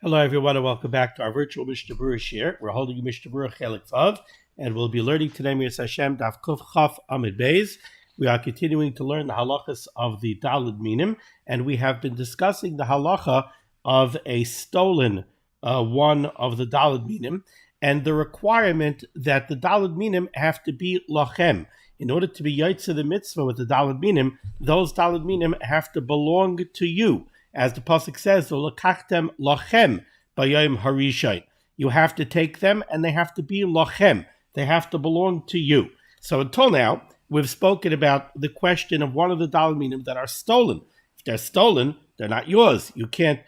Hello, everyone, and welcome back to our virtual Mishnah Berurah share. We're holding Mishnah Berurah Chelik Vav, and we'll be learning today Miras Hashem Daf Kuf Chaf Amid Beis. We are continuing to learn the halachos of the minim, and we have been discussing the halacha of a stolen one of the minim, and the requirement that the minim have to be lachem. In order to be yotze the mitzvah with the minim, those minim have to belong to you. As the pasuk says, "L'kachtem lachem b'yom harishon." You have to take them, and they have to be lachem. They have to belong to you. So until now, we've spoken about the question of one of the minim that are stolen. If they're stolen, they're not yours. You can't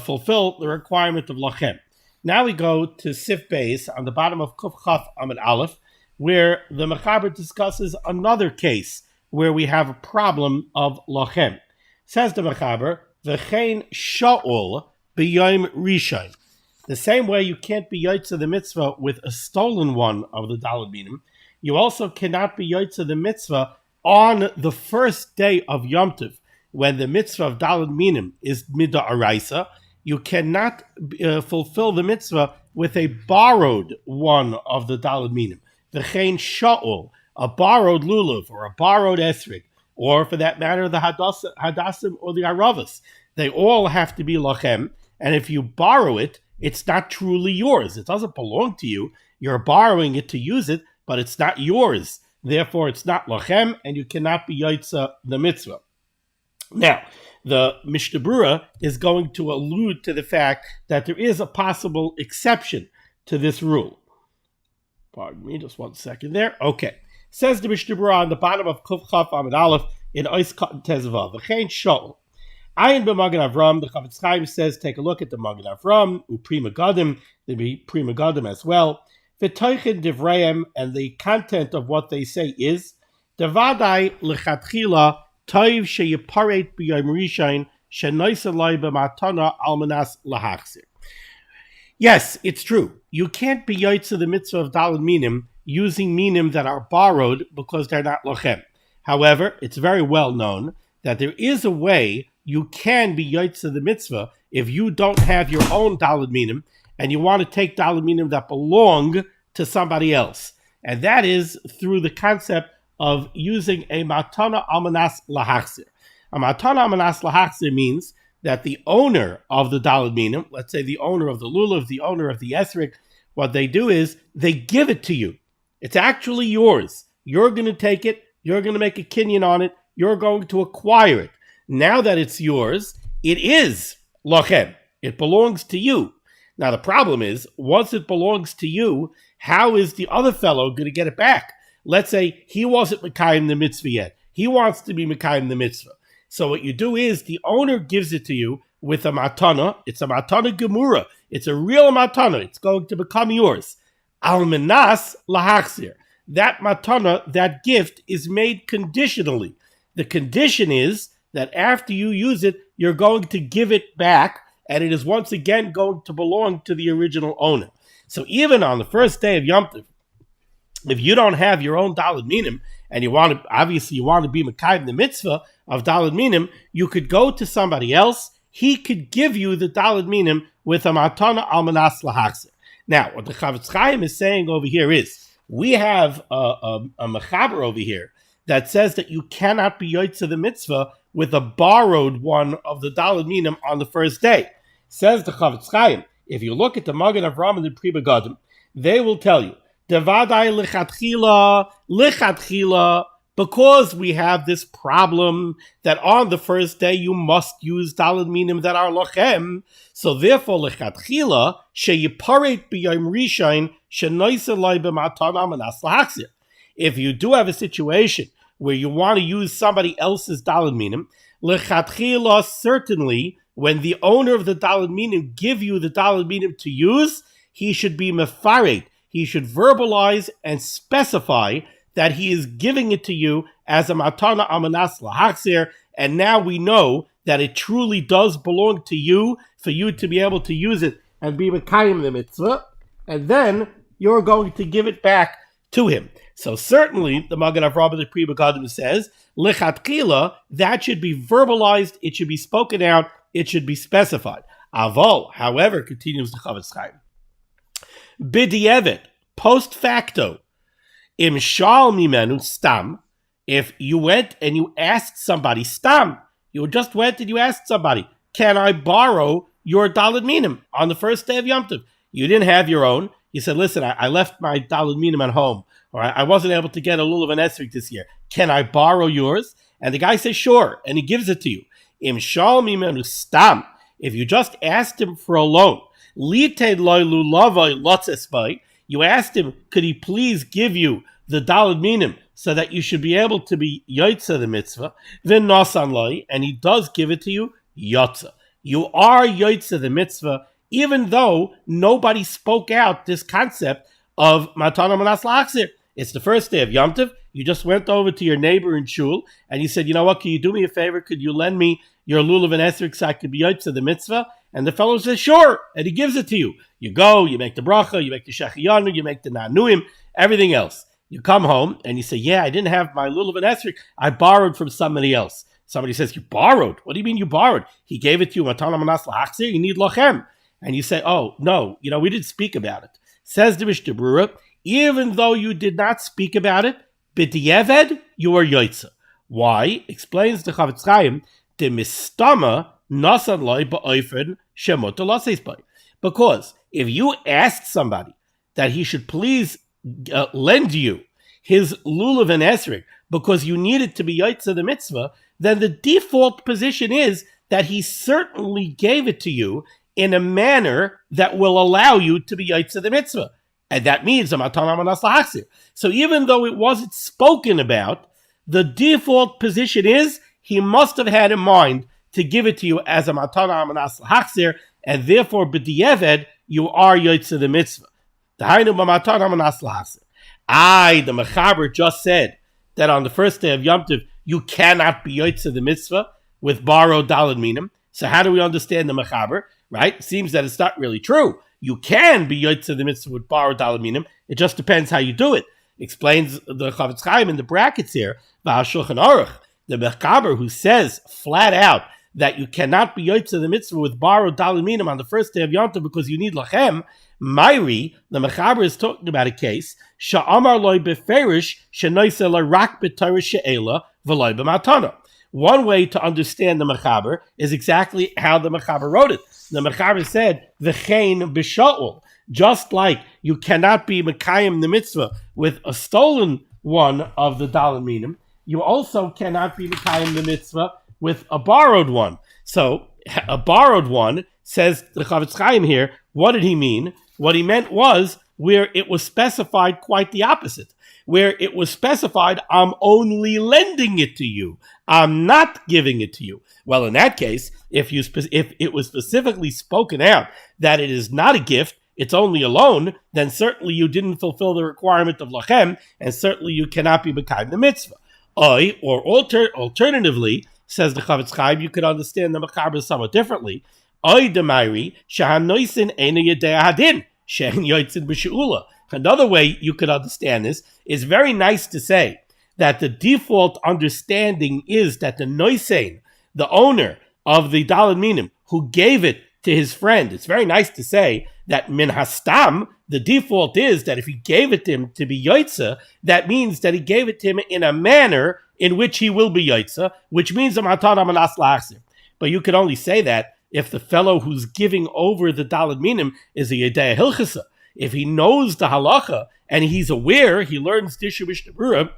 fulfill the requirement of lachem. Now we go to Sif Beis on the bottom of Kuf Chaf Amid Aleph, where the Mechaber discusses another case where we have a problem of lachem. Says the Mechaber, V'chein sha'ul b'yom rishon. The same way you can't be yotze the mitzvah with a stolen one of the minim, you also cannot be yotze the mitzvah on the first day of Yom Tov, when the mitzvah of minim is midah araisa. You cannot fulfill the mitzvah with a borrowed one of the minim. V'chein sha'ul, a borrowed lulav or a borrowed esrig, or for that matter, the hadassim or the aravas. They all have to be lachem, and if you borrow it, it's not truly yours. It doesn't belong to you. You're borrowing it to use it, but it's not yours. Therefore, it's not lachem, and you cannot be yotze the mitzvah. Now, the Mishnah Berurah is going to allude to the fact that there is a possible exception to this rule. Pardon me, just 1 second there. Okay. Says the Mishnah Berurah on the bottom of Kuf Chaf Amid Aleph in Ois Katan Tezvav. V'chein sha'ul. Ayin b'Magen Avram, the Chavetz Chaim says, take a look at the Magen Avram, u'Prima Gadim, there be Prima Gadim as well. V'toichin divreim, and the content of what they say is, Devadai l'chatchila toiv sheyiparet b'yom rishon shenoisa loy b'matana almanas lahachzir. Yes, it's true. You can't be yotze the mitzvah of minim using minim that are borrowed because they're not lachem. However, it's very well known that there is a way you can be yotze the mitzvah if you don't have your own minim and you want to take minim that belong to somebody else. And that is through the concept of using a matana almanas lahachzir. A matana almanas lahachzir means that the owner of the minim, let's say the owner of the lulav, the owner of the esrog, what they do is they give it to you. It's actually yours. You're going to take it. You're going to make a kinyan on it. You're going to acquire it. Now that it's yours, it is lachem. It belongs to you. Now the problem is, once it belongs to you, how is the other fellow going to get it back? Let's say he wasn't mekayim the mitzvah yet. He wants to be mekayim the mitzvah. So what you do is the owner gives it to you with a matana. It's a matana gemura. It's a real matana. It's going to become yours. Almanas lahachzir. That matana, that gift, is made conditionally. The condition is that after you use it, you're going to give it back, and it is once again going to belong to the original owner. So even on the first day of Yom Tov, if you don't have your own minim, and you want to be mekayim the mitzvah of minim, you could go to somebody else. He could give you the minim with a matana almanas lahachzir. Now, what the Chavetz Chaim is saying over here is, we have a mechaber over here that says that you cannot be yotze the mitzvah with a borrowed one of the minim on the first day. Says the Chavetz Chaim, if you look at the Magen Avram and the Prima Gadim, they will tell you, Devadai lichatchila, because we have this problem that on the first day you must use minim that are lachem, so therefore lichatchila sheyiparet b'yom rishon shenoisa loy b'matana almanas lahachzir. If you do have a situation where you want to use somebody else's minim, lichatchila, certainly when the owner of the minim give you the minim to use, he should be mefaret. He should verbalize and specify that he is giving it to you as a matana almanas lahachzir, and now we know that it truly does belong to you for you to be able to use it and be mekayim the mitzvah, and then you're going to give it back to him. So certainly the Magen Avram the Prima Gadim says, lichatchila, that should be verbalized, it should be spoken out, it should be specified. Avol, however, continues the Chavetz Chaim, b'di'evet, post facto, im shal mimenu stam, if you went and you asked somebody, stam, you just went and you asked somebody, can I borrow your daled minim on the first day of Yom Tov? You didn't have your own. You said, listen, I left my daled minim at home, or I wasn't able to get a lulav and esrog this year. Can I borrow yours? And the guy says, sure, and he gives it to you. Im shal mimenu stam, if you just asked him for a loan, lited loy lulavoi lotzes bay, you asked him, could he please give you the daled minim so that you should be able to be yotza the mitzvah, then nosan loy, and he does give it to you, yotza. You are yotza the mitzvah, even though nobody spoke out this concept of matana manas lachzir. It's the first day of Yom Tov. You just went over to your neighbor in shul and you said, you know what, can you do me a favor? Could you lend me your lulav and esrog so I could be yotza the mitzvah? And the fellow says, sure, and he gives it to you. You go, you make the bracha, you make the shechiyanu, you make the nanuim, everything else. You come home and you say, yeah, I didn't have my lulav and esrog. I borrowed from somebody else. Somebody says, you borrowed? What do you mean you borrowed? He gave it to you, matana manas lachzir, you need lochem. And you say, oh, no, we didn't speak about it. Says the Mishnah Berurah, even though you did not speak about it, b'di'eved, you are yotza. Why? Explains the Chavetz Chaim, the mistama nasan loy ba'ofen shemot l'seis bay. Because if you asked somebody that he should please lend you his lulav and esrog because you needed to be yotza the mitzvah, then the default position is that he certainly gave it to you in a manner that will allow you to be yotza the mitzvah. And that means a matana manas lachzir. So even though it wasn't spoken about, the default position is he must have had in mind to give it to you as a matana manas lachzir, and therefore b'di'eved you are yotza the mitzvah. The Mechaber just said that on the first day of Yom Tov you cannot be yotza the mitzvah with borrowed daled minim. So how do we understand the Mechaber? Right? It seems that it's not really true. You can be yotza the mitzvah with borrowed daled minim. It just depends how you do it. Explains the Chavetz Chaim in the brackets here. The Mechaber, who says flat out that you cannot be yotza the mitzvah with borrowed daled minim on the first day of Yom Tov because you need lachem. Myri, the Mechaber is talking about a case. Sha'amar loy beferish shenoisa loy rak b'Torah she'ela v'loy b'matana. One way to understand the Mechaber is exactly how the Mechaber wrote it. The Mechaber said, "V'chein b'sha'ul," just like you cannot be mekayim the mitzvah with a stolen one of the daled minim, you also cannot be mekayim the mitzvah with a borrowed one. So a borrowed one, says the Chavetz Chaim here. What did he mean? What he meant was where it was specified quite the opposite. Where it was specified, I'm only lending it to you. I'm not giving it to you. Well, in that case, if it was specifically spoken out that it is not a gift, it's only a loan, then certainly you didn't fulfill the requirement of lachem, and certainly you cannot be mekayim the mitzvah. Alternatively, says the Chavetz Chaim, you could understand the Mechaber somewhat differently. Another way you could understand this is very nice to say that the default understanding is that the noisein, the owner of the daled minim, who gave it to his friend, it's very nice to say that min hastam, the default is that if he gave it to him to be yotza, that means that he gave it to him in a manner in which he will be yotza, which means a matana manas lachzir. But you could only say that if the fellow who's giving over the daled minim is a yedei hilchasa. If he knows the halachah and he's aware, he learns Dirshu Mishnah Berurah,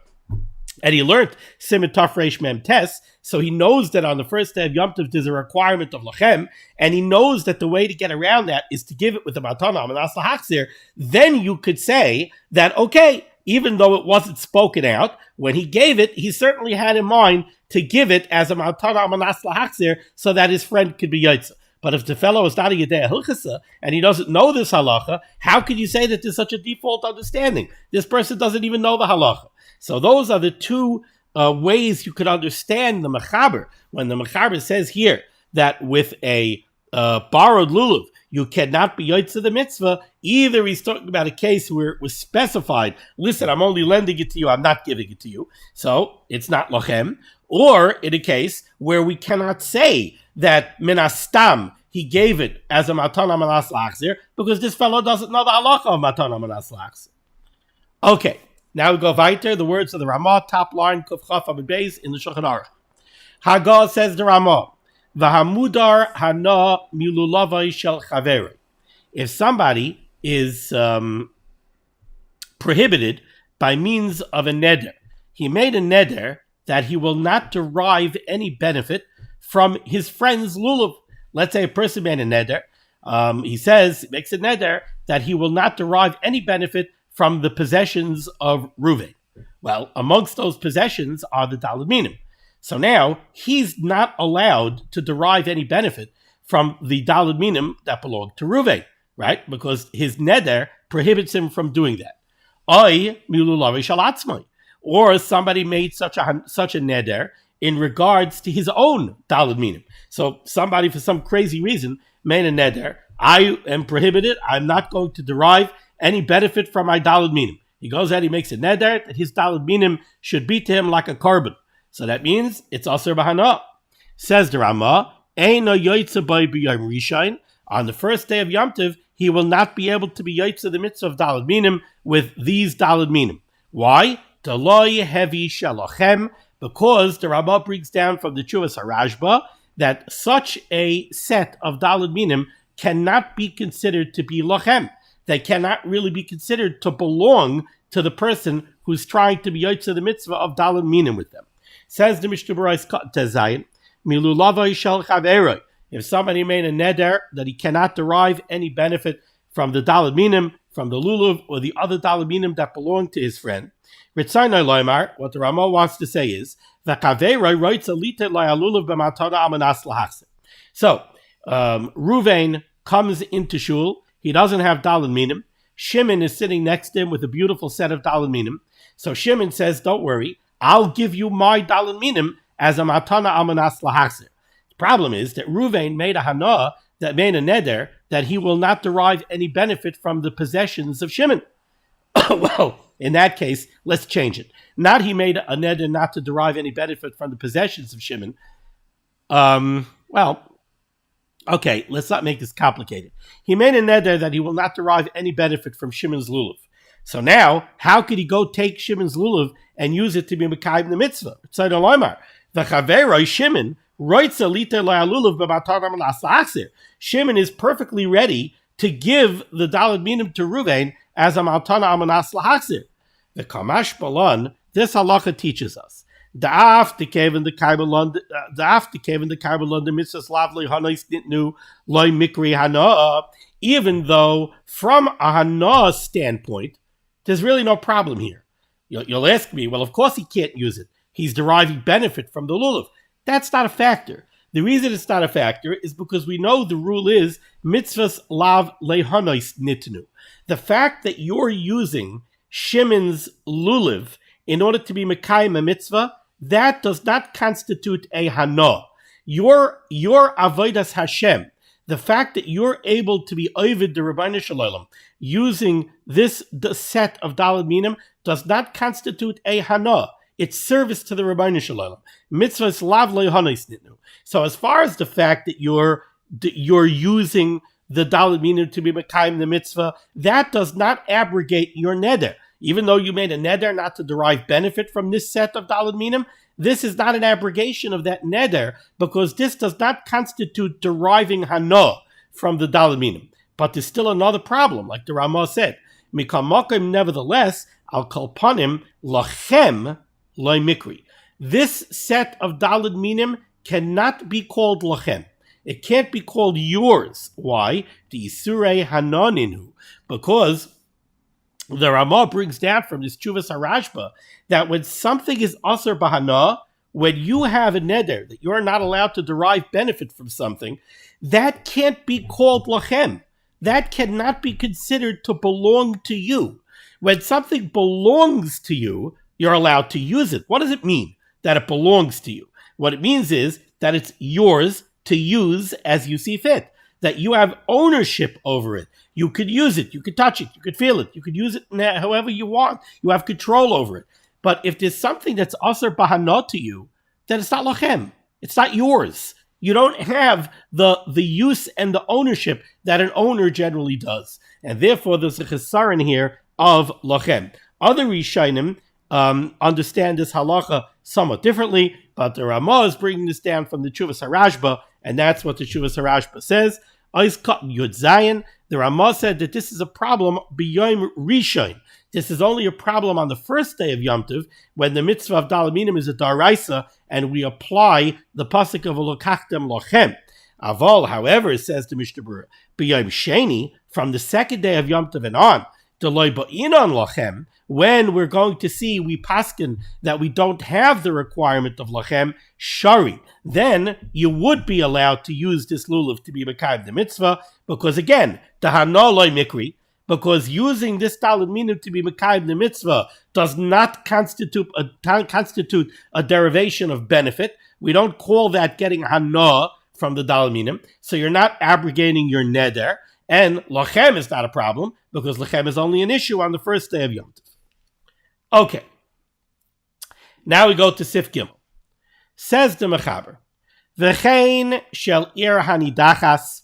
and he learned Siman Tafresh Mem Tes, so he knows that on the first day of Yom Tov there's a requirement of lachem, and he knows that the way to get around that is to give it with the matana manas lachzir. Then you could say that, okay, even though it wasn't spoken out, when he gave it, he certainly had in mind to give it as a matana manas lachzir so that his friend could be yotza. But if the fellow is not a yedei hilchasa and he doesn't know this halacha, how could you say that there's such a default understanding? This person doesn't even know the halacha. So those are the two ways you could understand the Mechaber. When the Mechaber says here that with a borrowed lulav, you cannot be yotza the mitzvah, either he's talking about a case where it was specified, listen, I'm only lending it to you, I'm not giving it to you, so it's not lachem, or in a case where we cannot say that min hastam he gave it as a matana manas lachzir because this fellow doesn't know the halachah of matana manas lachzir. Okay, now we go weiter. The words of the Ramah, top line, Kuf Chaf Amud Beis in the Shulchan Aruch. Haggah says the Ramah, V'hamudar hana milulavai shel chaveri. If somebody is prohibited by means of a neder, he made a neder that he will not derive any benefit from his friend's lulav. Let's say a person made a neder. He makes a neder that he will not derive any benefit from the possessions of Reuven. Well, amongst those possessions are the daled minim. So now he's not allowed to derive any benefit from the daled minim that belong to Reuven, right? Because his neder prohibits him from doing that. Or somebody made such a neder in regards to his own daled minim. So somebody, for some crazy reason, made a neder. I am prohibited. I'm not going to derive any benefit from my daled minim. He goes out, he makes a neder that his daled minim should be to him like a carbon. So that means it's aser b'hana. Says the Ramah, Eino yoytze b'y b'yom rishon. On the first day of Yom Tov, he will not be able to be yoytze the mitzvah of daled minim with these daled minim. Why? Deloi heavy shalochem. Because the Ramah brings down from the Chuvas HaRashba that such a set of daled minim cannot be considered to be lochem. They cannot really be considered to belong to the person who's trying to be yoytze the mitzvah of daled minim with them. Says the Mishnah Berurah, milulavai shel chaveri. If somebody made a neder that he cannot derive any benefit from the daled minim, from the lulav, or the other daled minim that belong to his friend, what the Ramah wants to say is, so Reuven comes into shul, he doesn't have daled minim. Shimon is sitting next to him with a beautiful set of daled minim. So Shimon says, don't worry, I'll give you my daled minim as a matana amanas lahachzir. The problem is that Reuven made a hana, that made a neder, that he will not derive any benefit from the possessions of Shimon. Well, in that case, let's change it. Not he made a neder not to derive any benefit from the possessions of Shimon. Okay, let's not make this complicated. He made a neder that he will not derive any benefit from Shimon's lulav. So now, how could he go take Shimon's lulav and use it to be mekayim the mitzvah? Shimon is perfectly ready to give the daled minim to Reuven as a matana amanas lahachzir. The Kamash Balan, this halachah teaches us. The mitzvahs lavli hanais nitnu loy mikri hana. Even though from a hana standpoint, there's really no problem here. You'll ask me, well, of course he can't use it. He's deriving benefit from the lulav. That's not a factor. The reason it's not a factor is because we know the rule is mitzvahs lav lehanais nitnu. The fact that you're using Shimon's lulav in order to be mekayim a mitzvah, that does not constitute a hana. Your avodas Hashem, the fact that you're able to be ovid the Rabbeinu Shalom using the set of daled minim does not constitute a hana. It's service to the Rabbeinu Shalom. Mitzvahs lav lehanais nitnu. So as far as the fact that you're using the daled minim to be mekayim the mitzvah, that does not abrogate your neder. Even though you made a neder not to derive benefit from this set of daled minim, this is not an abrogation of that neder because this does not constitute deriving hana from the daled minim. But there's still another problem, like the Ramah said. Mikal makom, nevertheless, al kolpanim lachem loy mikri. This set of daled minim cannot be called lachem. It can't be called yours. Why? The isurei hananinu. Because the Ramah brings down from this Chuvas HaRashba that when something is aser b'hana, when you have a neder that you're not allowed to derive benefit from something, that can't be called lachem. That cannot be considered to belong to you. When something belongs to you, you're allowed to use it. What does it mean that it belongs to you? What it means is that it's yours to use as you see fit, that you have ownership over it. You could use it, you could touch it, you could feel it, you could use it however you want. You have control over it. But if there's something that's aser b'hana to you, then it's not lachem. It's not yours. you don't have the use and the ownership that an owner generally does. And therefore, there's a chesaron here of lochem. Other Rishonim understand this halacha somewhat differently, but the Ramah is bringing this down from the Tshuvas HaRashba, and that's what the Tshuvas HaRashba says. Yud Zayin, the Ramah said that this is a problem b'yom rishon. This is only a problem on the first day of Yom Tov, when the mitzvah of daled minim is a daraisa, and we apply the pasuk of Elokachtem lochem. Aval, however, says the Mishnah Berurah, b'yom sheni, from the second day of Yom Tov and on, deloi ba'inon lochem, when we're going to see we paskin that we don't have the requirement of lachem shari, then you would be allowed to use this lulav to be mekayim the mitzvah, because again, tahana loy mikri, because using this daled minim to be mekayim the mitzvah does not constitute a derivation of benefit. We don't call that getting hana from the daled minim, so you're not abrogating your neder, and lachem is not a problem, because lachem is only an issue on the first day of Yom Tov. Okay, now we go to Sif Gimel. Says the Mechaber, V'chein shel ir hanidachas.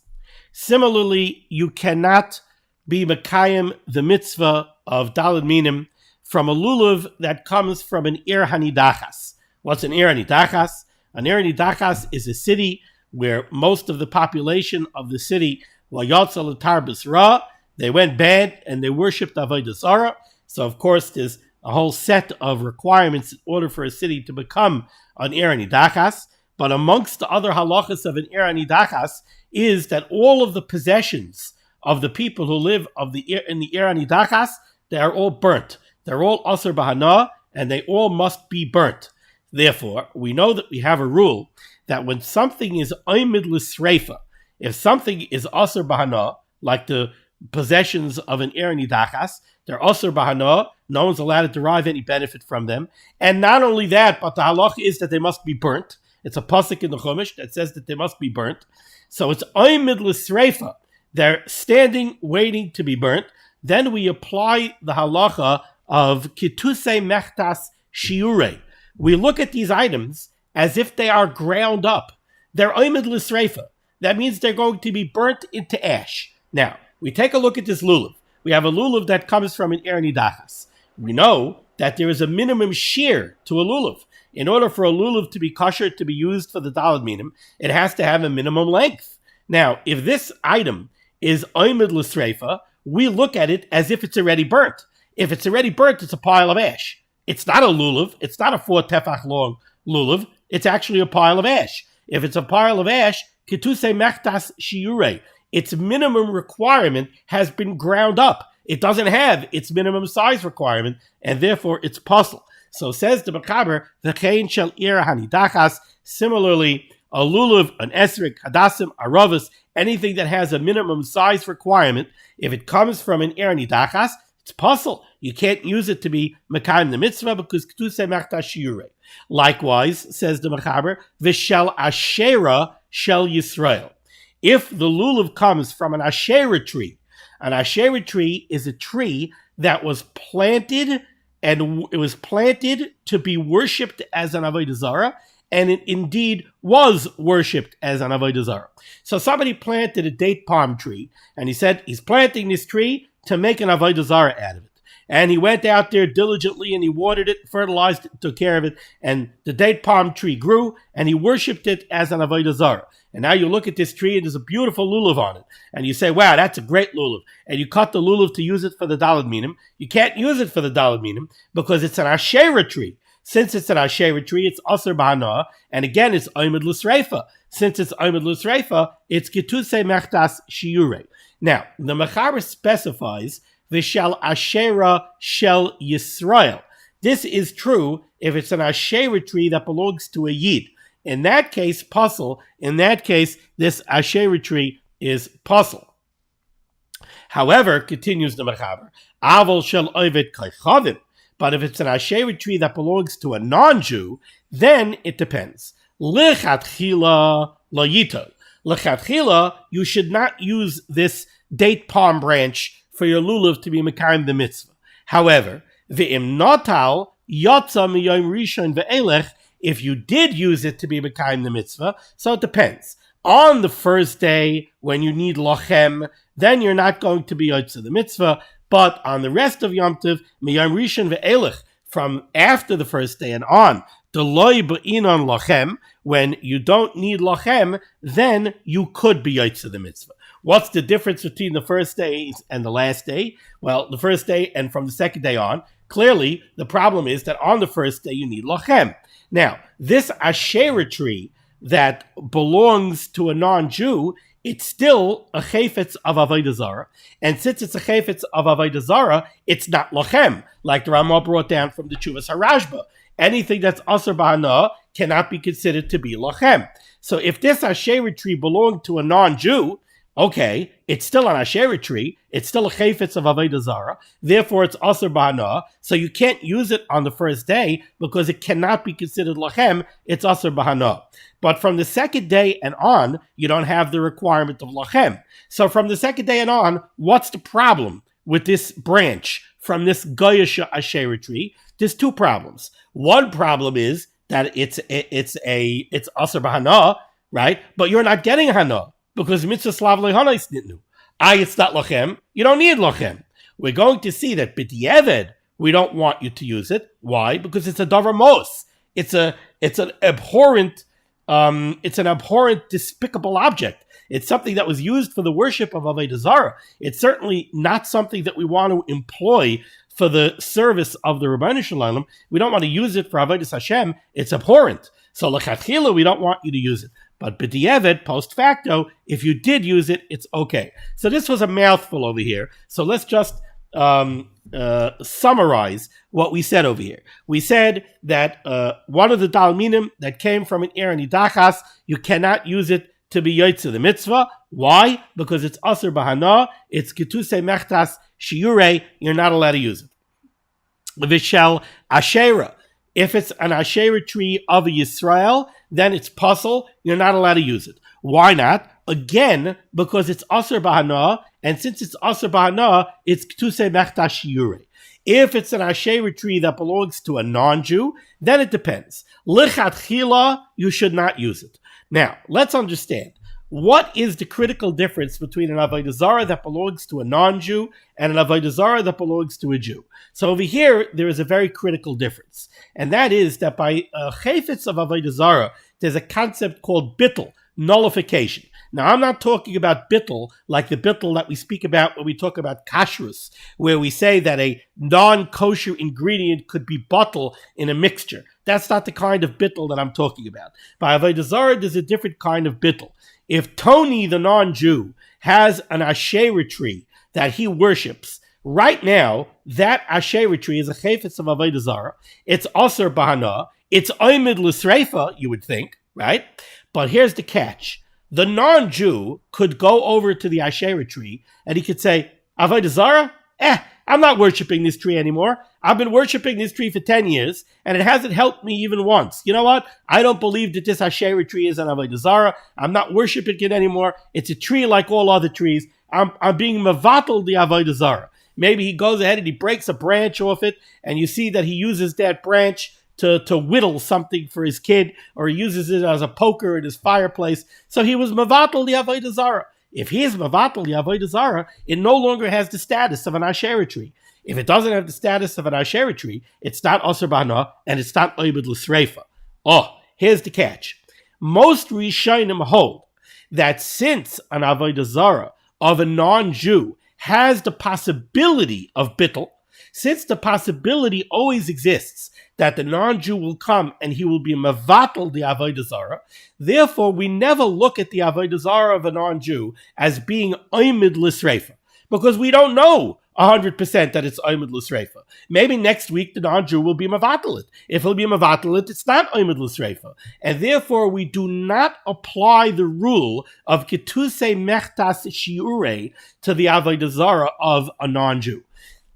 Similarly, you cannot be mekayim the mitzvah of daled minim from a lulav that comes from an ir hanidachas. What's an ir hanidachas? An ir hanidachas is a city where most of the population of the city, vayotza l'tar b'sra, they went bad and they worshipped avodah zarah. So of course there's a whole set of requirements in order for a city to become an ir hanidachas. But amongst the other halachos of an ir hanidachas is that all of the possessions of the people who live in the ir hanidachas, they are all burnt. They're all aser b'hana, and they all must be burnt. Therefore, we know that we have a rule that when something is oimid l'sreifa, if something is aser b'hana, like the possessions of an ir hanidachas, they're aser b'hana, no one's allowed to derive any benefit from them. And not only that, but the halacha is that they must be burnt. It's a pasuk in the Chumash that says that they must be burnt. So it's oimid l'sreifa. They're standing, waiting to be burnt. Then we apply the halacha of kitusei mechtas shiurei. We look at these items as if they are ground up. They're oimid l'sreifa. That means they're going to be burnt into ash. Now, we take a look at this lulav. We have a lulav that comes from an ir hanidachas. We know that there is a minimum shear to a lulav. In order for a lulav to be kosher, to be used for the daled minim, it has to have a minimum length. Now, if this item is oimid l'sreifa, we look at it as if it's already burnt. If it's already burnt, it's a pile of ash. It's not a lulav. It's not a 4 tefach long lulav. It's actually a pile of ash. If it's a pile of ash, kitusei mechtas shiurei, its minimum requirement has been ground up. It doesn't have its minimum size requirement, and therefore it's puzzle. So says the Mechaber, v'chein shel ir hanidachas. Similarly, a lulav, an esrik, hadassim, aravas, anything that has a minimum size requirement, if it comes from an ir hanidachas, it's puzzle. You can't use it to be mekayim the mitzvah because ketusei mechtas shiurei. Likewise, says the Mechaber, v'shel ashera shel Yisrael. If the lulav comes from an ashera tree is a tree that was planted, and it was planted to be worshipped as an avodah zarah, and it indeed was worshipped as an avodah zarah. So somebody planted a date palm tree, and he said he's planting this tree to make an avodah zarah out of it. And he went out there diligently and he watered it, fertilized it, took care of it, and the date palm tree grew, and he worshipped it as an avodah zarah. And now you look at this tree and there's a beautiful lulav on it. And you say, wow, that's a great lulav. And you cut the lulav to use it for the daled minim. You can't use it for the daled minim because it's an ashera tree. Since it's an ashera tree, it's aser b'hana. And again, it's oimid l'sreifa. Since it's oimid l'sreifa, it's kitusei mechtas shiurei. Now, the Mechaber specifies v'shel ashera shel Yisrael. This is true if it's an ashera tree that belongs to a yid. In that case, puzzle. In that case, this ashera tree is puzzle. However, continues the Mechaber, aval shel oived kaychavim. But if it's an ashera tree that belongs to a non-Jew, then it depends. Lechatchila layito. Lechatchila, you should not use this date palm branch for your lulav to be mekayim the mitzvah. However, ve'im notal yotza miyom rishon ve'elech. if you did use it to be Mekayim the mitzvah, so it depends. On the first day, when you need lochem, then you're not going to be Yotze the mitzvah, but on the rest of Yom Tov, Miyam Rishon ve'elech, from after the first day and on, Deloy be'inon lochem, when you don't need lochem, then you could be Yotze the mitzvah. What's the difference between the first day and the last day? Well, the first day and from the second day on, clearly the problem is that on the first day you need lochem. Now, this Asherah tree that belongs to a non-Jew, it's still a chayfetz of avodah zarah. And since it's a chayfetz of avodah zarah, it's not lochem, like the Ramah brought down from the Chuvas HaRashba. Anything that's asur b'hana cannot be considered to be lochem. So if this Asherah tree belonged to a non-Jew, okay, it's still an Asherah tree, it's still a chayfetz of avodah zarah, therefore it's asur b'hana, so you can't use it on the first day because it cannot be considered lachem, it's asur b'hana. But from the second day and on, you don't have the requirement of lachem. So from the second day and on, what's the problem with this branch from this goyish Asherah tree? There's two problems. One problem is that it's asur b'hana, right? But you're not getting hana. Because mitzvah slav lehana is nitnu. It's not lochem. You don't need lochem. We're going to see that b'di'eved, we don't want you to use it. Why? Because it's a davar mos. It's an abhorrent, despicable object. It's something that was used for the worship of avodah zarah. It's certainly not something that we want to employ for the service of the Rebbeinu Shalom. We don't want to use it for avodas Hashem. It's abhorrent. So l'chatchila, we don't want you to use it. But b'di'eved, post facto, if you did use it, it's okay. So this was a mouthful over here. So let's just summarize what we said over here. We said that one of the minim that came from an er nidachas, you cannot use it to be Yotze the mitzvah. Why? Because it's asur b'hana, it's ketuse mechtas shiurei, you're not allowed to use it. Vishal Asherah. If it's an Asherah tree of a Yisrael, then it's puzzle. You're not allowed to use it. Why not? Again, because it's asur b'hana, and since it's asur b'hana, it's ketuse mechtas shiurei. If it's an Asherah tree that belongs to a non-Jew, then it depends. Lichatchila, you should not use it. Now, let's understand. What is the critical difference between an avodah zarah that belongs to a non-Jew and an avodah zarah that belongs to a Jew? So over here, there is a very critical difference. And that is that by chayfetz of avodah zarah, there's a concept called bittul, nullification. Now, I'm not talking about bittul like the bittul that we speak about when we talk about kashrus, where we say that a non-kosher ingredient could be bottled in a mixture. That's not the kind of bittul that I'm talking about. By avodah zarah, there's a different kind of bittul. If Tony, the non-Jew, has an Asherah tree that he worships, right now, that Asherah tree is a chayfetz of avodah zarah. It's asur b'hana. It's oimid l'sreifa, you would think, right? But here's the catch. The non-Jew could go over to the Asherah tree and he could say, avodah zarah? I'm not worshiping this tree anymore. I've been worshiping this tree for 10 years, and it hasn't helped me even once. You know what? I don't believe that this Asherah tree is an avodah zarah. I'm not worshiping it anymore. It's a tree like all other trees. I'm being mevatel the avodah zarah. Maybe he goes ahead and he breaks a branch off it, and you see that he uses that branch to whittle something for his kid, or he uses it as a poker in his fireplace. So he was mevatel the avodah zarah. If he is mevatel the avodah zarah, it no longer has the status of an Asherah tree. If it doesn't have the status of an Asherah tree, it's not asur b'hana and it's not oimid l'sreifa. Oh, here's the catch. Most Rishonim hold that since an avodah zarah of a non-Jew has the possibility of bittul, since the possibility always exists that the non-Jew will come and he will be mevatel the avodah zarah, therefore we never look at the avodah zarah of a non-Jew as being oimid l'sreifa, because we don't know 100% that it's oimid l'sreifa. Maybe next week the non-Jew will be mevatel it. If he'll be mevatel it, it's not oimid l'sreifa. And therefore we do not apply the rule of ketuse mechtas shiurei to the avodah zarah of a non-Jew.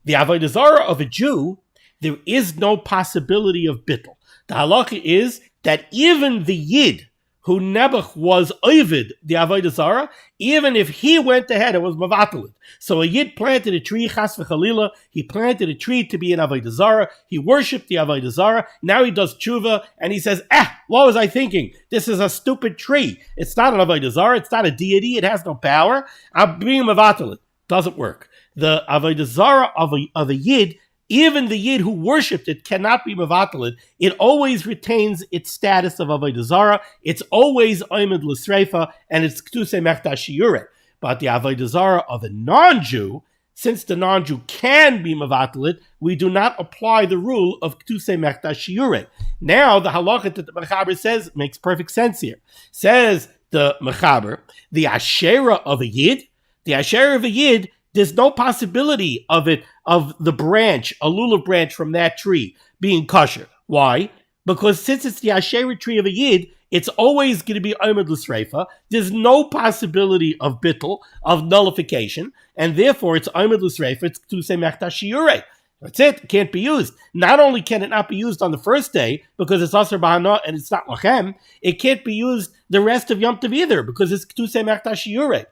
The avodah zarah of a Jew, there is no possibility of bittul. The halachah is that even the Yid who Nebuch was ovid the avodah zarah, even if he went ahead and was mavatal it. So a yid planted a tree, chas v'chalila, he planted a tree to be an avodah zarah, he worshipped the avodah zarah, now he does tshuva, and he says, what was I thinking? This is a stupid tree. It's not an avodah zarah, it's not a deity, it has no power. I'm being mavatal it. Doesn't work. The avodah zarah of a yid, even the yid who worshipped it, cannot be mevatel it. It always retains its status of avodah zarah. It's always oimid l'sreifa, and it's k'tusei mechta shiureh. But the avodah zarah of a non-Jew, since the non-Jew can be mevatel it, we do not apply the rule of k'tusei mechta shiureh. Now, the halachah that the mechaber says makes perfect sense here. Says the mechaber, the asherah of a yid, there's no possibility of the branch, a lulav branch from that tree being kosher. Why? Because since it's the asherah tree of a yid, it's always going to be omed l'sreifa. There's no possibility of bittul, of nullification, and therefore it's omed l'sreifa, it's k'tusei mechta shiureh. That's it. It can't be used. Not only can it not be used on the first day because it's aser b'hana and it's not lachem, it can't be used the rest of Yom Tov either because it's k'tusei mechta shiureh.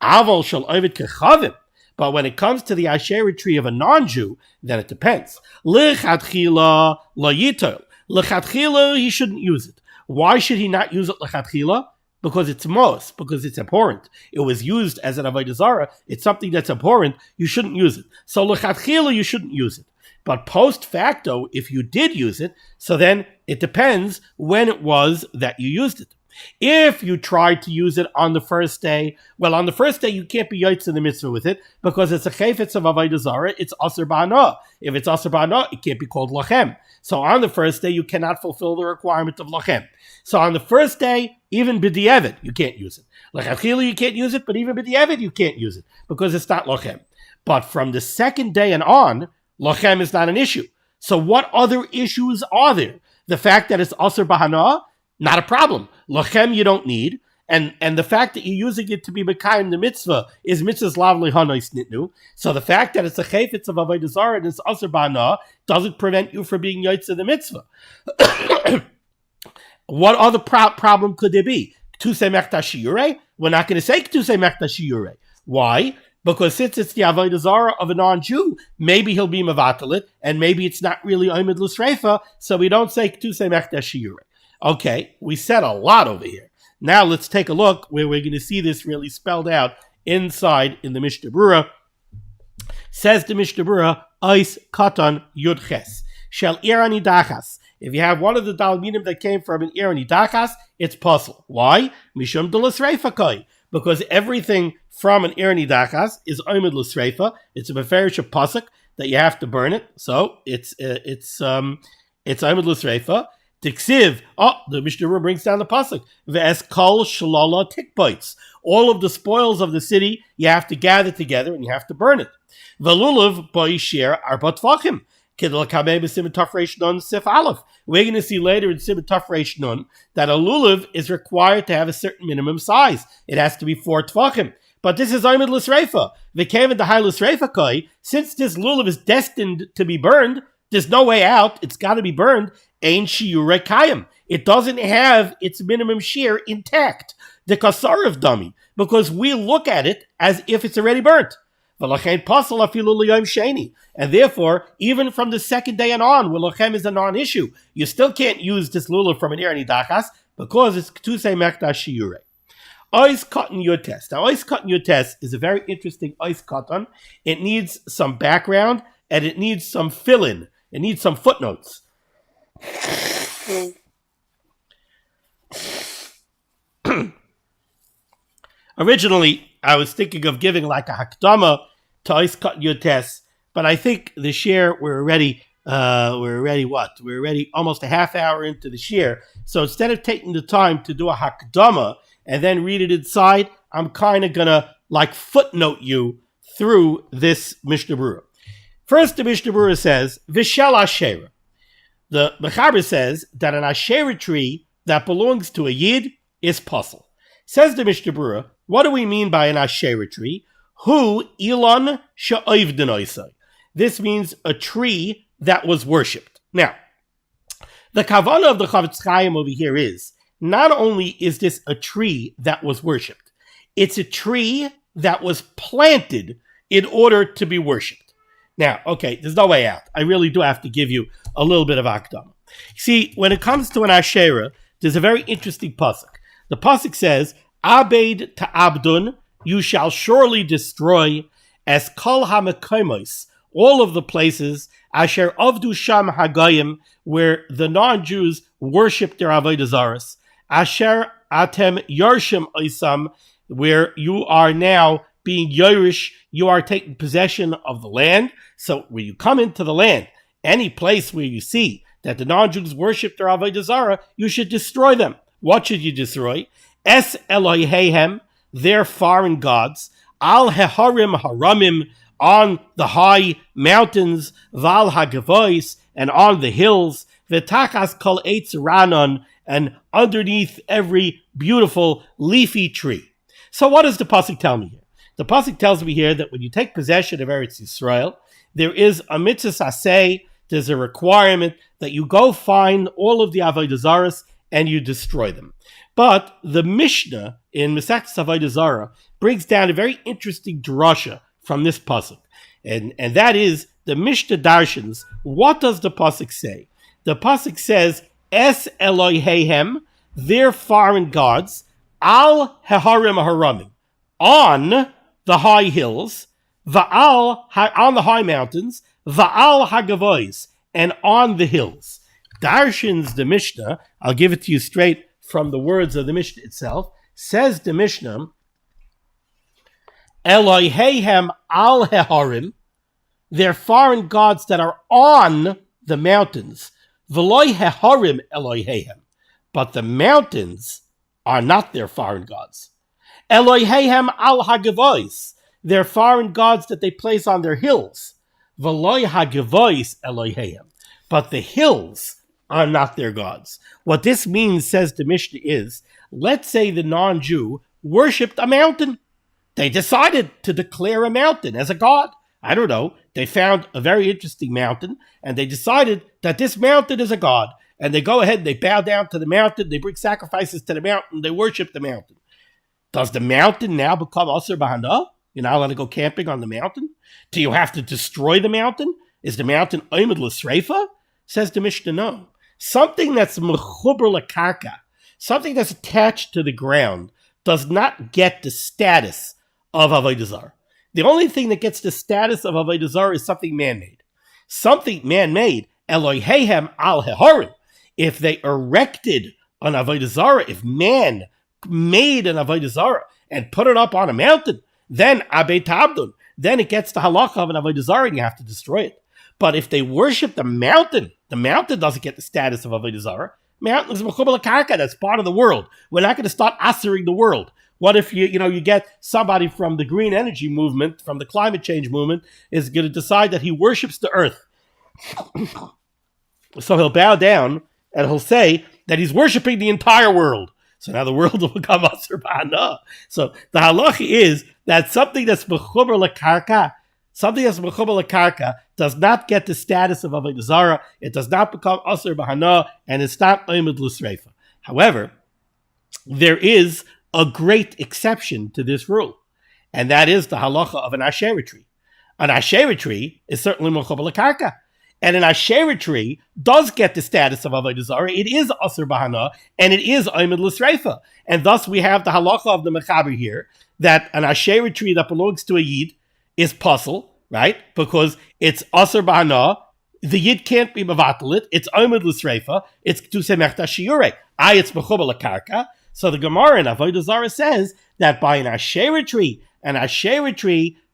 Aval shel ovid kechavim. But when it comes to the asherah tree of a non-Jew, then it depends. Lechatchila lo yitol. Lechatchila, he shouldn't use it. Why should he not use it lechatchila? Because it's mos, because it's abhorrent. It was used as an avodah zarah. It's something that's abhorrent. You shouldn't use it. So lechatchila, you shouldn't use it. But post facto, if you did use it, so then it depends when it was that you used it. If you tried to use it on the first day, well, on the first day you can't be yotz in the mitzvah with it because it's a chayfetz of avodah zarah. It's aser b'hana. If it's aser b'hana, it can't be called lachem. So on the first day you cannot fulfill the requirement of lachem. So on the first day, even b'di'evet, you can't use it. Lechatchila you can't use it, but even b'di'evet you can't use it because it's not lachem. But from the second day and on, lachem is not an issue. So what other issues are there? The fact that it's aser b'hana, not a problem. Lachem you don't need. And the fact that you're using it to be mekayim the mitzvah is mitzvah's lav lehanos nitnu. So the fact that it's a chayfetz of avodah zarah and it's aser b'hana doesn't prevent you from being yotz in the mitzvah. What other problem could there be? K'tusei mechta shiureh? We're not going to say k'tusei mechta shiureh. Why? Because since it's the avodah zarah of a non-Jew, maybe he'll be mevatel it, and maybe it's not really omed l'sreifa, so we don't say k'tusei mechta shiureh. Okay, we said a lot over here. Now let's take a look where we're going to see this really spelled out inside in the Mishnah Berurah. Says the Mishnah Berurah, Ois Katan Yud Ches Shel Irani Dachas. If you have one of the minim that came from an Irani Dachas, it's puzzle. Why? Mishum de l'sreifa kai. Because everything from an Irani Dachas is omed l'sreifa. It's a beferish pasuk that you have to burn it. So it's omed l'sreifa. Tiksiv, the Mishnah Berurah brings down the pasuk. Ve'es kol shalala tikbites. All of the spoils of the city you have to gather together and you have to burn it. Velulav ba'ishir arba tvachim. Kidl kamei b'siman taf reish nun sif aleph. We're going to see later in Siman taf reish nun that a lulav is required to have a certain minimum size. It has to be 4 tvachim. But this is omed l'sreifa. V'keven d'hai l'sreifa kai. Since this lulav is destined to be burned, there's no way out. It's got to be burned. Ein shiurei kayim. It doesn't have its minimum shear intact. The kasarav dummy, because we look at it as if it's already burnt. And therefore, even from the second day and on, where lachem is a non-issue, you still can't use this lulav from an irani dachas because it's k'tusei mechta shiurei. Ois katan yud tes. Now, ois katan yud tes is a very interesting ois katan. It needs some background and it needs some fill-in. It needs some footnotes. Originally, I was thinking of giving like a hakdama to Ois Katan Yud Tes, but I think the share we're already almost a half hour into the share. So instead of taking the time to do a hakdama and then read it inside, I'm kind of gonna like footnote you through this Mishnah Berurah. First, the Mishnah Berurah says Vishal Asherah. The Mechaber says that an Asherah tree that belongs to a Yid is puzzle. Says the Mishnah Berurah, what do we mean by an Asherah tree? Hu Elon Sha'oiv Denoisai. This means a tree that was worshipped. Now, the kavanah of the Chavetz Chaim over here is not only is this a tree that was worshipped, it's a tree that was planted in order to be worshipped. Now, okay, there's no way out. I really do have to give you a little bit of akdam. See, when it comes to an Asherah, there's a very interesting pasuk. The pasuk says, Abed to Abdun, you shall surely destroy as kol ha-mekomos, all of the places, asher avdu sham hagayim, where the non-Jews worship their avodah zaras, asher atem yarshim oisam, where you are now being Yerush, you are taking possession of the land. So when you come into the land, any place where you see that the non-Jews worship their avodah zarah, you should destroy them. What should you destroy? Es Eloheihem, their foreign gods, al heharim haramim, on the high mountains, val hagavois, and on the hills, v'tachas kol eitz ranon, and underneath every beautiful leafy tree. So what does the pasuk tell me here? The pasuk tells me here that when you take possession of Eretz Yisrael, there is a mitzvah aseh, there's a requirement that you go find all of the avodah zaras and you destroy them. But the Mishnah in Masechtas Avodah Zarah brings down a very interesting drasha from this pasuk, and that is the Mishnah darshans. What does the pasuk say? The pasuk says, "Es Eloheihem, their foreign gods, al heharim haramim, on the high hills, va'al on the high mountains, va'al hagavois, and on the hills." Darshans the Mishnah. I'll give it to you straight from the words of the Mishnah itself. Says the Mishnah, Eloheihem al heharim, their foreign gods that are on the mountains, v'loi heharim Eloheihem, but the mountains are not their foreign gods. Eloheihem al hagavois, their foreign gods that they place on their hills, v'loi hagavois Eloheihem, but the hills are not their gods. What this means, says the Mishnah, is, let's say the non-Jew worshipped a mountain. They decided to declare a mountain as a god. I don't know. They found a very interesting mountain, and they decided that this mountain is a god. And they go ahead, they bow down to the mountain, they bring sacrifices to the mountain, they worship the mountain. Does the mountain now become Asur B'Hana? You're not allowed to go camping on the mountain? Do you have to destroy the mountain? Is the mountain Oimid L'Sreifa? Says the Mishnah, no. Something that's mechuber lakarka, something that's attached to the ground, does not get the status of avodah zarah. The only thing that gets the status of avodah zarah is something man-made. Something man-made, Eloheihem al heharim. If they erected an avodah zarah, if man made an avodah zarah and put it up on a mountain, then abed tabdun, then it gets the halachah of an avodah zarah and you have to destroy it. But if they worship the mountain doesn't get the status of avodah zarah. Mountain is mechuber lakarka, that's part of the world. We're not going to start asering the world. What if you get somebody from the green energy movement, from the climate change movement, is going to decide that he worships the earth? So he'll bow down and he'll say that he's worshiping the entire world. So now the world will become Asur B'Hana. So the halacha is that something that's mechuber lakarka, does not get the status of avodah zarah. It does not become Asur B'Hana, and it's not Oimid L'Sreifa. However, there is a great exception to this rule, and that is the halacha of an Asherah tree. An Asherah tree is certainly mechuber lakarka, and an Asherah tree does get the status of avodah zarah. It is Asur B'Hana, and it is Oimid L'Sreifa. And thus we have the halacha of the Mechaber here, that an Asherah tree that belongs to a Yid is puzzle, right? Because it's Asur B'Hana, the Yid can't be mevatel it, it's Oimid L'Sreifa, it's K'tusei Mechta Shiurei. It's mechuber lakarka. So the Gemara in Avodah Zarah says that by an Asherah tree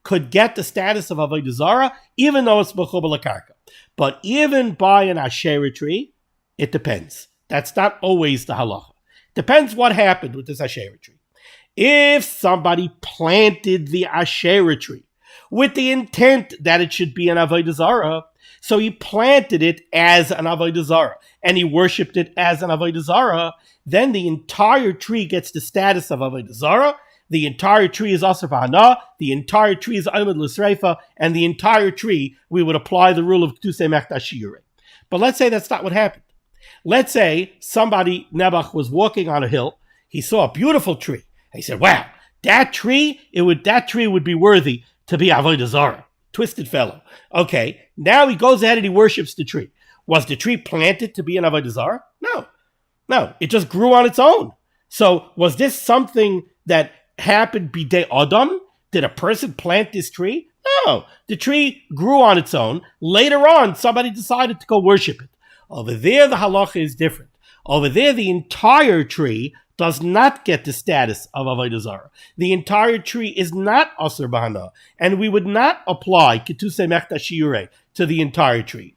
could get the status of avodah zarah, even though it's mechuber lakarka. But even by an Asherah tree, it depends. That's not always the halacha. Depends what happened with this Asherah tree. If somebody planted the Asherah tree with the intent that it should be an avodah zarah, so he planted it as an avodah zarah, and he worshipped it as an avodah zarah, then the entire tree gets the status of avodah zarah. The entire tree is Asur B'Hana, the entire tree is Oimid L'Sreifa, and the entire tree, we would apply the rule of K'tusei Mechta Shiurei. But let's say that's not what happened. Let's say somebody, Nebuch, was walking on a hill. He saw a beautiful tree. He said, wow, that tree would be worthy to be avodah zarah. Twisted fellow. Okay, now he goes ahead and he worships the tree. Was the tree planted to be an avodah zarah? No, it just grew on its own. So was this something that happened bidei Adam? Did a person plant this tree? No, the tree grew on its own. Later on, somebody decided to go worship it. Over there, the halacha is different. Over there, the entire tree does not get the status of avodah zarah. The entire tree is not aser b'hana, and we would not apply ketuse mechta shiurei to the entire tree.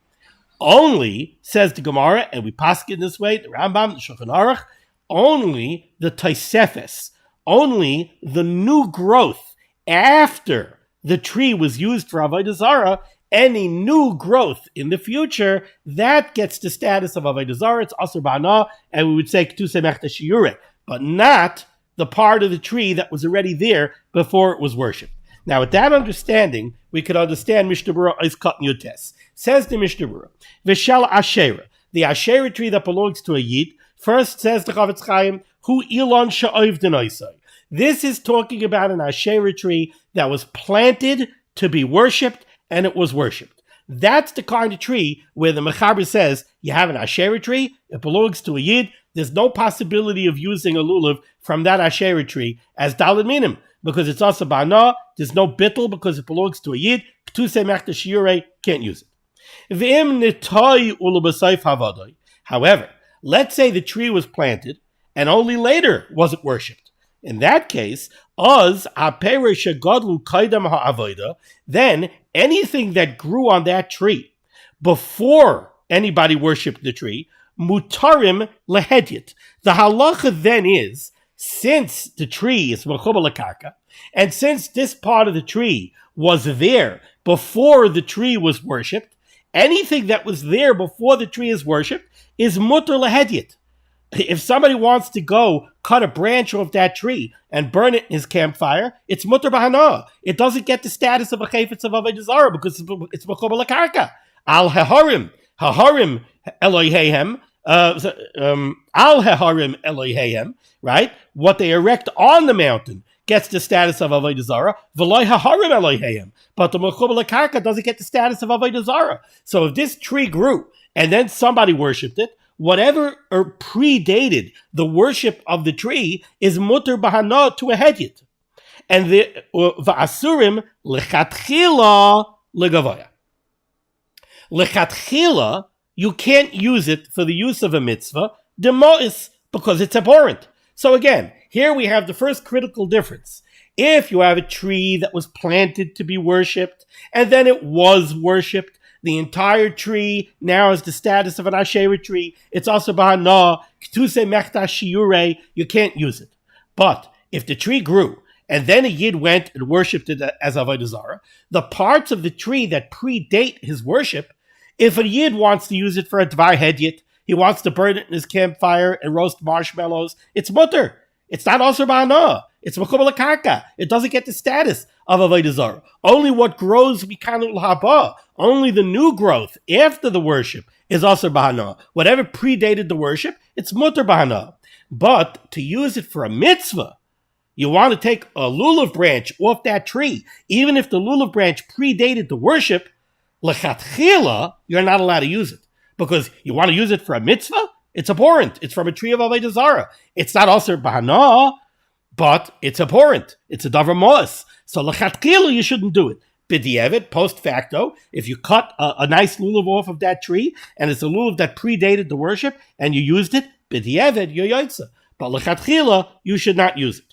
Only, says the Gemara, and we paskin this way, the Rambam, the Shulchan Aruch, only the Tosefes, only the new growth after the tree was used for avodah zarah, any new growth in the future, that gets the status of avodah zarah. It's aser b'hana, and we would say ketuse mechta shiurei, but not the part of the tree that was already there before it was worshipped. Now, with that understanding, we could understand Mishnah Berurah is cut Yutes. Says the Mishnah Berurah, V'shal Asherah, the Asherah tree that belongs to a Yid. First says the Chavetz Chaim, Hu Ilon Sha'oiv Denoisai. This is talking about an Asherah tree that was planted to be worshipped, and it was worshipped. That's the kind of tree where the Mechaber says, you have an Asherah tree, it belongs to a Yid, there's no possibility of using a lulav from that Asherah tree as daled minim, because it's also ba'ana, there's no bittul because it belongs to a Yid, Ketuse mechta shiurei, can't use it. However, let's say the tree was planted and only later was it worshipped. In that case, then anything that grew on that tree before anybody worshipped the tree, mutarim lehedyet. The halacha then is, since the tree is mechubal lekarka, and since this part of the tree was there before the tree was worshipped, anything that was there before the tree is worshipped is mutar lehedyet. If somebody wants to go cut a branch off that tree and burn it in his campfire, it's mutar b'hana. It doesn't get the status of a chayfetz of avodah zarah because it's mechubal lekarka. Al haharim Eloheihem, al haharim Eloheihem, right? What they erect on the mountain gets the status of avodah zarah. V'loi haharim Eloheihem, but the mechubal lekarka doesn't get the status of avodah zarah. So if this tree grew and then somebody worshipped it, whatever predated the worship of the tree is mutar b'hana to a hedyet, and the va'asurim lechatchila legavoya. Lechatchila, you can't use it for the use of a mitzvah, demois, because it's abhorrent. So again, here we have the first critical difference. If you have a tree that was planted to be worshipped, and then it was worshipped, the entire tree now has the status of an Asherah tree. It's also b'hana, ketuse mechta shiurei, you can't use it. But if the tree grew, and then a Yid went and worshipped it as avodah zarah, the parts of the tree that predate his worship, if a Yid wants to use it for a dvar hedyet, he wants to burn it in his campfire and roast marshmallows, it's mutter. It's not also b'hana. It's mechubal lekarka. It doesn't get the status of avodah zarah. Only what grows mikanul haba, only the new growth after the worship is also b'hana. Whatever predated the worship, it's mutter b'hana. But to use it for a mitzvah, you want to take a lulav branch off that tree, even if the lulav branch predated the worship, lechatchila, you're not allowed to use it. Because you want to use it for a mitzvah? It's abhorrent. It's from a tree of avodah zarah. It's not also b'hana, but it's abhorrent. It's a davar moas. So lechatchila, you shouldn't do it. B'di'evet, post facto, if you cut a nice lulav off of that tree, and it's a lulav that predated the worship, and you used it, b'di'evet, you're yoitza. But lechatchila, you should not use it.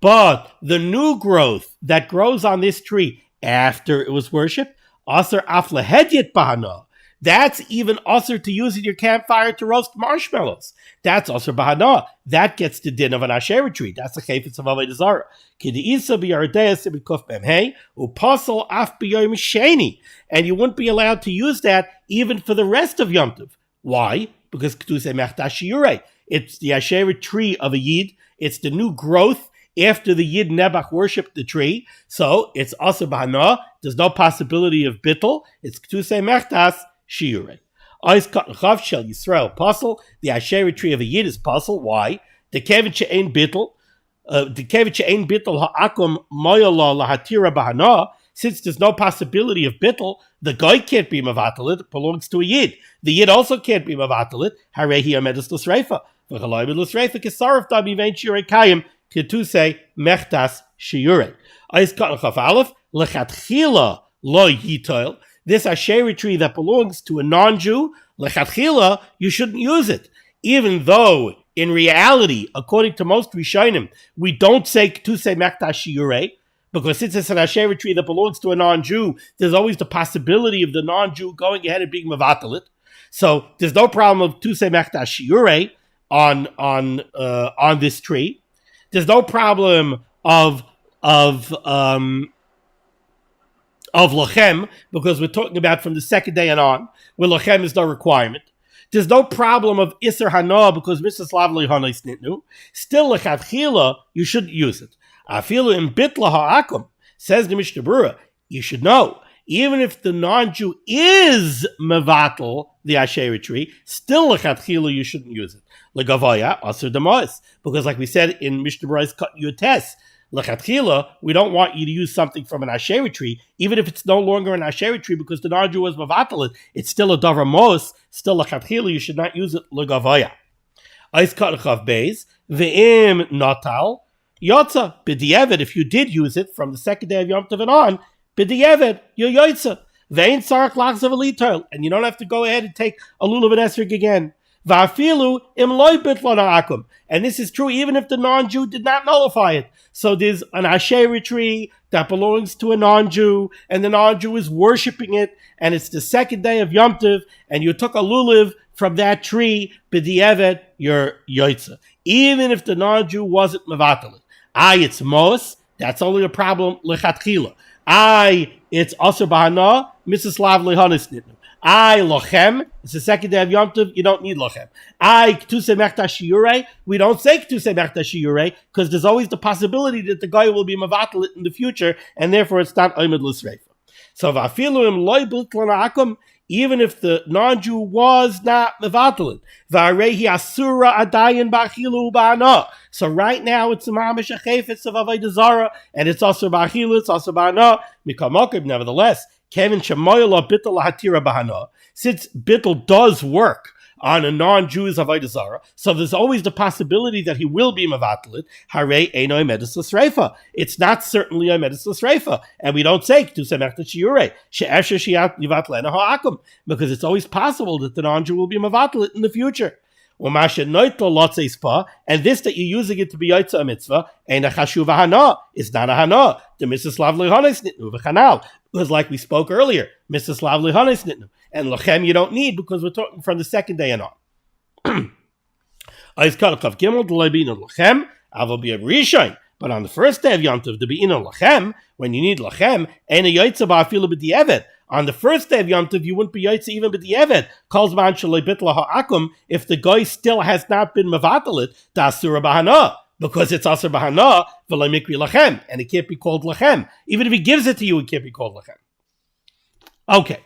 But the new growth that grows on this tree after it was worshipped, aser af lehedyet b'hana. That's even aser to use in your campfire to roast marshmallows. That's aser b'hana. That gets the din of an Asherah tree. That's the chayfetz of avodah zarah. K'di'isa b'yardei b'kuf memhei u'pasal af b'yom sheni. And you wouldn't be allowed to use that even for the rest of Yom Tov. Why? Because ketuse mechta shiurei. It's the Asherah tree of a Yid. It's the new growth after the Yid Nebuch worshipped the tree. So it's also b'hana. There's no possibility of bittul. It's k'tusei mechtas shiurei. Ois katan shel Yisrael puzzle. The Asherah tree of a Yid is puzzle. Why? The kevit she'ein bittul. The kevit she'ein bittul ha'akum moyala lahatira b'hana. Since there's no possibility of bittul, the guy can't be mavatalit. It belongs to a Yid. The Yid also can't be mavatalit. Harehi amedus l'sreifa. V'chaloi l'sreifa kesarif dabi vein shiurei kayim ketuse mechtas shiurei. Ois katan chaf aleph lechatchila lo yitoil. This Asherah tree that belongs to a non-Jew, lechatchila, you shouldn't use it. Even though, in reality, according to most Rishonim, we don't say ketuse mechtas shiurei, because since it's an Asherah tree that belongs to a non-Jew, there's always the possibility of the non-Jew going ahead and being mavatalit. So there's no problem of ketuse mechtas shiurei on this tree. There's no problem of lachem, because we're talking about from the second day and on, where lachem is no requirement. There's no problem of iser hana, because Mrs. Lavli hana is nitnu. Still, lechatchila, you shouldn't use it. Afilu in bitla ha'akum, says the Mishnah Berurah, you should know, even if the non-Jew is mevatel, the Asherah tree, still lechatchila, you shouldn't use it. Legavaya asur demois, because like we said in Mishnah Berurah's cut yutes, lechatchila, we don't want you to use something from an Asherah tree, even if it's no longer an Asherah tree, because the non-Jew was mevatel it, it's still a davar mos, still lechatchila, you should not use it. Legavaya. Ais kat chav beis, ve'im natal, Yotza, b'di'evet, if you did use it from the second day of Yom Tov and on, b'di'evet, you're yotza. Ve'in sarach lachzav alitoil, and you don't have to go ahead and take a lulav and esrog again. Va'afilu im loy bitlon ha'akum, and this is true even if the non-Jew did not nullify it. So there's an Asherah tree that belongs to a non-Jew, and the non-Jew is worshiping it, and it's the second day of Yom Tov, and you took a lulav from that tree, b'di'evet, you're yotza. Even if the non-Jew wasn't mevatel. It's mos, that's only a problem lechatchila. It's also bahana, Mrs. Lav lehanis nitnu. Lochem, it's the second day of Yom Tov, you don't need lochem. Ketuse mechtas shiurei, we don't say ketuse mechtas shiurei, because there's always the possibility that the guy will be mevatel in the future, and therefore it's not oimid l'sreifa. So v'afilu im loy b'tlon ha'akum, even if the non-Jew was not mevatel, v'arehi asura adayin b'achilu b'ana. So right now it's a mamish achefetz of avodah zarah, and it's also b'achilu, it's also b'ana. Mikamokim, nevertheless, kevin shemoyla bittul hatira b'ana. Since bittul does work on a non-Jew's avodah zarah, so there's always the possibility that he will be mevatel. Harei eino medus l'sreifa. It's not certainly a medus l'sreifa, and we don't say ketuse mechtas shiurei she'esher shiat yivatlena ha'akum, because it's always possible that the non-Jew will be mevatel in the future. And this that you're using it to be yotza a mitzvah, and a chashuva hana is not a hana. The Mrs. Lav lehanis nitnu v'chanal, because like we spoke earlier, Mrs. Lav lehanis nitnu, and lachem you don't need, because we're talking from the second day and on. But on the first day of Yom Tov, the be'ina lachem, when you need lachem, and a yotza ba'afilu b'di'evet. On the first day of Yom Tov, you wouldn't be yotza even b'di'evet. Calls man shalei bitla ha'akum, if the guy still has not been mevatalit, ta'asura b'hana, because it's asur b'hana, v'lo mikri lachem, and it can't be called lachem. Even if he gives it to you, it can't be called lachem. Okay,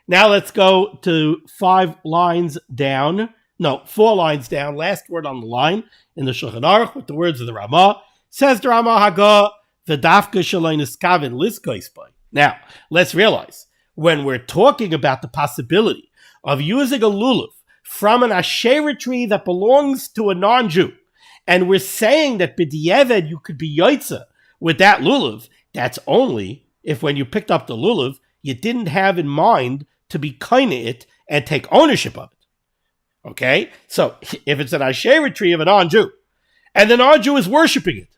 now let's go to 4 lines down, last word on the line, in the Shulchan Aruch, with the words of the Ramah. Says the Ramah Haga, v'dafka shalei niskavin liskois by. Now, let's realize, when we're talking about the possibility of using a lulav from an Asherah tree that belongs to a non-Jew, and we're saying that b'di'eved you could be yotza with that lulav, that's only if when you picked up the lulav, you didn't have in mind to be kaineh it and take ownership of it. Okay? So, if it's an Asherah tree of a non-Jew, and the non-Jew is worshiping it,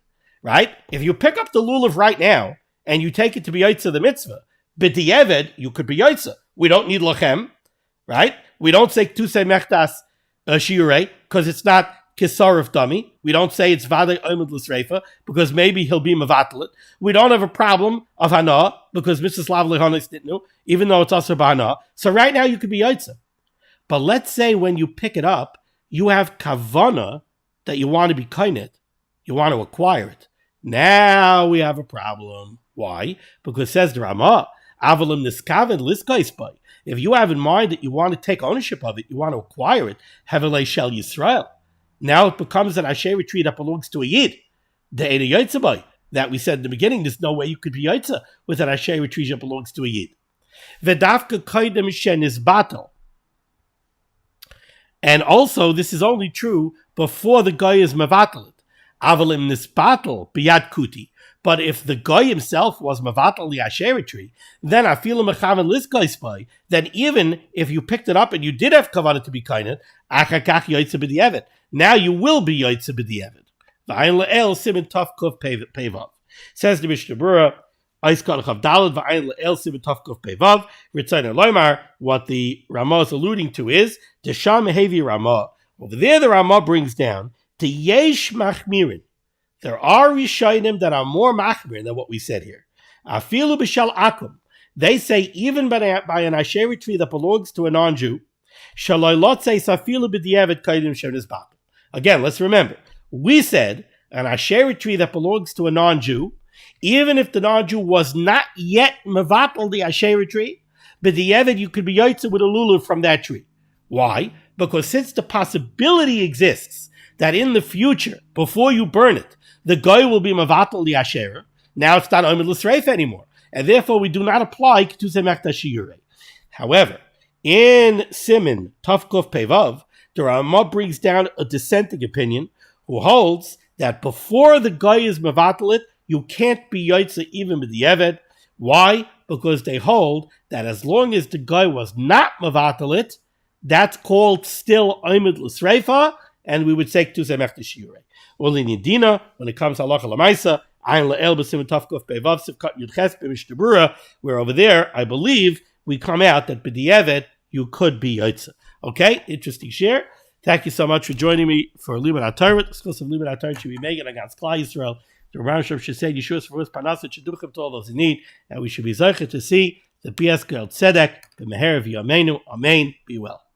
right? If you pick up the lulav right now, and you take it to be yotza the mitzvah, b'di'eved, you could be yotza. We don't need lachem, right? We don't say ketuse mechtas shiurei, because it's not kisarif dummy. We don't say it's vadei oimid l'sreifa, because maybe he'll be mevatel. We don't have a problem of hana, because Mrs. Lav lehanis nitnu, even though it's also b'hana. So right now you could be yotza. But let's say when you pick it up, you have kavana that you want to be kaineh, you want to acquire it. Now we have a problem. Why? Because says the Ramah, Avalim niskaven liskaispai. If you have in mind that you want to take ownership of it, you want to acquire it, Hevelei Shel Yisrael. Now it becomes an Asher tree that belongs to a Yid. The Eina Yotzabai. That we said in the beginning, there's no way you could be Yotza with an Asher tree that belongs to a Yid. Vedavka kaidem shen is battle. And also, this is only true before the guy is mavatal. Avalim nisbatal biyad kuti. But if the guy himself was mavatal the asherah tree, then afilu mechaven liskaispai. Then even if you picked it up and you did have kavanah to be kained, achakach yaitze b'di'evet. Now you will be yaitze b'di'evet. V'ayin le'el siman tov kuf pevav. Says the Mishnah Berurah, what the Ramah is alluding to is the Shamehevi Ramah. Over there, the Ramah brings down to Yesh Machmirin. There are Rishayim that are more Machmir than what we said here. Afilu b'shal akum. They say even by an Asherah tree that belongs to a non-Jew. Shaloylot says afilu b'di'evet kaidim shenis bakum. Again, let's remember. We said an Asherah tree that belongs to a non-Jew, even if the non-Jew was not yet mevatel the Asherah tree, but the Eved you could be yotze with a lulav from that tree. Why? Because since the possibility exists that in the future, before you burn it, the guy will be mevatel the Asherah, now it's not omed l'sreif anymore, and therefore we do not apply ketuse mechta shiurei. However, in Siman Tavkuf Pevav, the Ramah brings down a dissenting opinion who holds that before the guy is mevatel it, you can't be yotze even with the Eved. Why? Because they hold that as long as the guy was not mevatel it, that's called still omed l'sreifa, and we would say ketuse mechta shiurei. Only nidina when it comes to halachah l'maisa, ayin le'el b'siman tavkuf pevav sivkat yudches b'Mishnah Berurah, where over there I believe we come out that b'di'evet you could be yotze. Okay, interesting share. Thank you so much for joining me for limud HaTorah. Exclusive limud HaTorah should be made against Klal Yisrael. The Rosh should say Yeshua for his parnasa should do to all those in need, and we should be zeicher to see the BS Girl Tzedek, the Meher of Yomeinu. Amen. Be well.